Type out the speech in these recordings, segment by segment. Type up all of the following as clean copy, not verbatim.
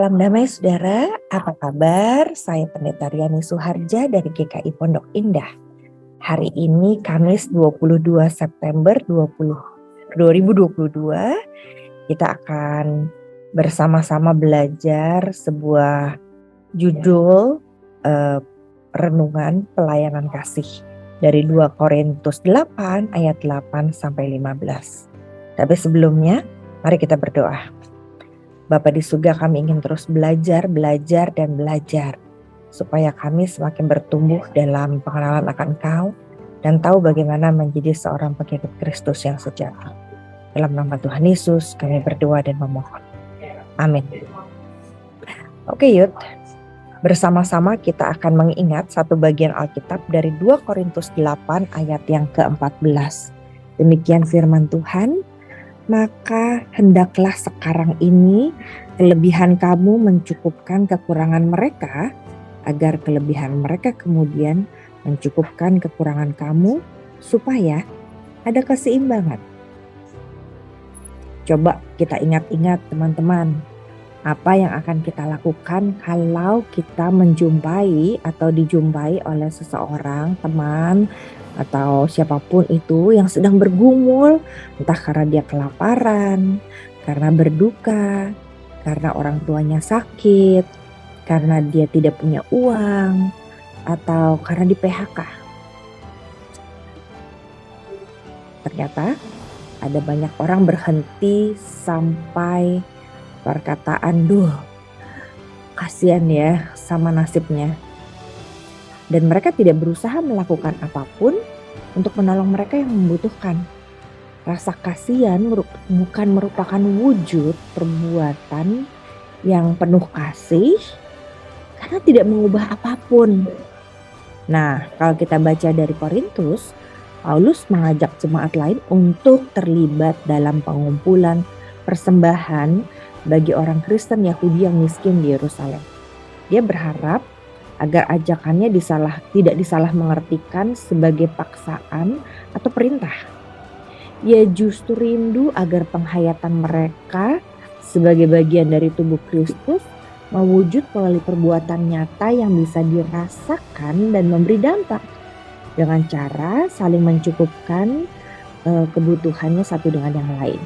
Salam damai saudara, apa kabar? Saya Pendeta Riani Suharja dari GKI Pondok Indah. Hari ini Kamis 22 September 2022, kita akan bersama-sama belajar sebuah judul renungan pelayanan kasih dari 2 Korintus 8 ayat 8 sampai 15. Tapi sebelumnya, mari kita berdoa. Bapa di surga, kami ingin terus belajar supaya kami semakin bertumbuh dalam pengenalan akan Engkau dan tahu bagaimana menjadi seorang pengikut Kristus yang sejati. Dalam nama Tuhan Yesus kami berdoa dan memohon. Amin. Oke Yud, bersama-sama kita akan mengingat satu bagian Alkitab dari 2 Korintus 8 ayat yang ke-14. Demikian firman Tuhan. Maka hendaklah sekarang ini kelebihan kamu mencukupkan kekurangan mereka, agar kelebihan mereka kemudian mencukupkan kekurangan kamu, supaya ada keseimbangan. Coba kita ingat-ingat teman-teman, apa yang akan kita lakukan kalau kita menjumpai atau dijumpai oleh seseorang, teman, atau siapapun itu yang sedang bergumul, entah karena dia kelaparan, karena berduka, karena orang tuanya sakit, karena dia tidak punya uang, atau karena di PHK. Ternyata ada banyak orang berhenti sampai perkataan, duh kasihan ya sama nasibnya. Dan mereka tidak berusaha melakukan apapun untuk menolong mereka yang membutuhkan. Rasa kasihan bukan merupakan wujud perbuatan yang penuh kasih karena tidak mengubah apapun. Nah, kalau kita baca dari Korintus, Paulus mengajak jemaat lain untuk terlibat dalam pengumpulan persembahan bagi orang Kristen Yahudi yang miskin di Yerusalem. Dia berharap agar ajakannya tidak disalah mengertikan sebagai paksaan atau perintah. Ia justru rindu agar penghayatan mereka sebagai bagian dari tubuh Kristus mewujud melalui perbuatan nyata yang bisa dirasakan dan memberi dampak dengan cara saling mencukupkan kebutuhannya satu dengan yang lain.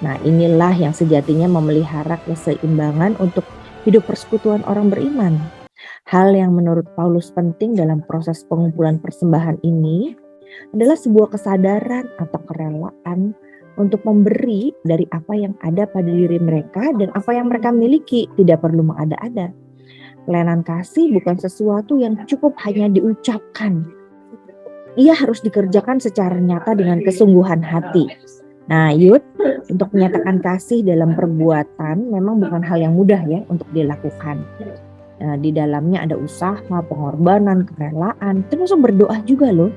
Nah, inilah yang sejatinya memelihara keseimbangan untuk hidup persekutuan orang beriman. Hal yang menurut Paulus penting dalam proses pengumpulan persembahan ini adalah sebuah kesadaran atau kerelaan untuk memberi dari apa yang ada pada diri mereka dan apa yang mereka miliki, tidak perlu mengada-ada. Pelayanan kasih bukan sesuatu yang cukup hanya diucapkan. Ia harus dikerjakan secara nyata dengan kesungguhan hati. Nah, Yud, untuk menyatakan kasih dalam perbuatan memang bukan hal yang mudah ya untuk dilakukan. Di dalamnya ada usaha, pengorbanan, kerelaan, termasuk berdoa juga loh.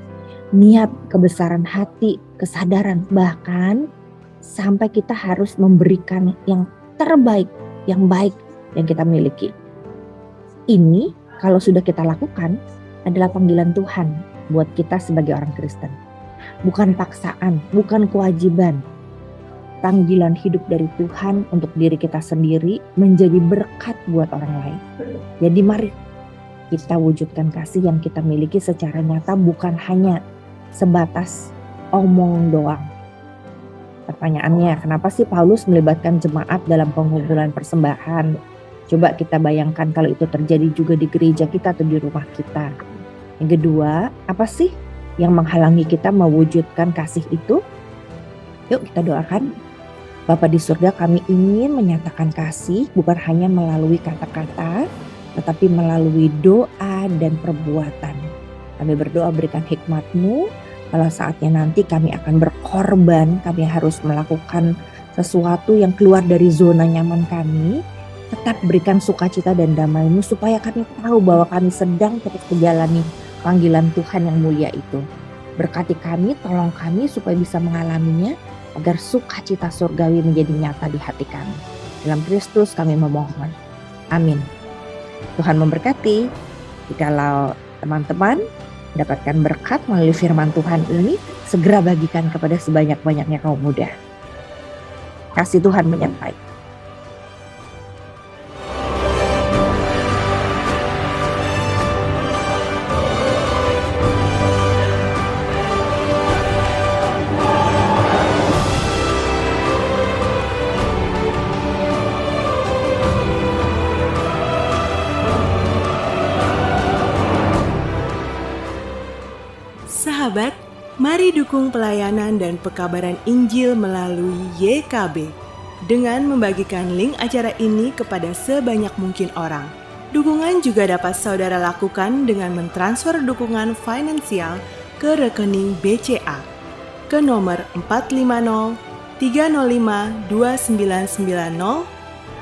Niat, kebesaran hati, kesadaran, bahkan sampai kita harus memberikan yang terbaik, yang baik yang kita miliki. Ini kalau sudah kita lakukan adalah panggilan Tuhan buat kita sebagai orang Kristen. Bukan paksaan, bukan kewajiban. Panggilan hidup dari Tuhan untuk diri kita sendiri menjadi berkat buat orang lain. Jadi mari kita wujudkan kasih yang kita miliki secara nyata, bukan hanya sebatas omong doang. Pertanyaannya, kenapa sih Paulus melibatkan jemaat dalam pengumpulan persembahan? Coba kita bayangkan kalau itu terjadi juga di gereja kita atau di rumah kita. Yang kedua, apa sih yang menghalangi kita mewujudkan kasih itu? Yuk kita doakan. Bapa di surga, kami ingin menyatakan kasih bukan hanya melalui kata-kata, tetapi melalui doa dan perbuatan. Kami berdoa berikan hikmat-Mu, kalau saatnya nanti kami akan berkorban, kami harus melakukan sesuatu yang keluar dari zona nyaman kami, tetap berikan sukacita dan damai-Mu supaya kami tahu bahwa kami sedang terus menjalani panggilan Tuhan yang mulia itu. Berkati kami, tolong kami supaya bisa mengalaminya, agar sukacita surgawi menjadi nyata di hati kami. Dalam Kristus kami memohon. Amin. Tuhan memberkati. Jikalau teman-teman mendapatkan berkat melalui firman Tuhan ini, segera bagikan kepada sebanyak-banyaknya kaum muda. Kasih Tuhan menyertai. Mari dukung pelayanan dan pekabaran Injil melalui YKB dengan membagikan link acara ini kepada sebanyak mungkin orang. Dukungan juga dapat saudara lakukan dengan mentransfer dukungan finansial ke rekening BCA ke nomor 450 305 2990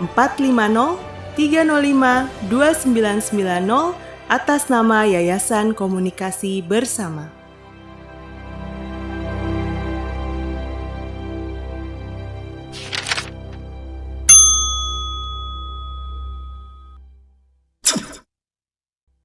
450 305 2990 atas nama Yayasan Komunikasi Bersama.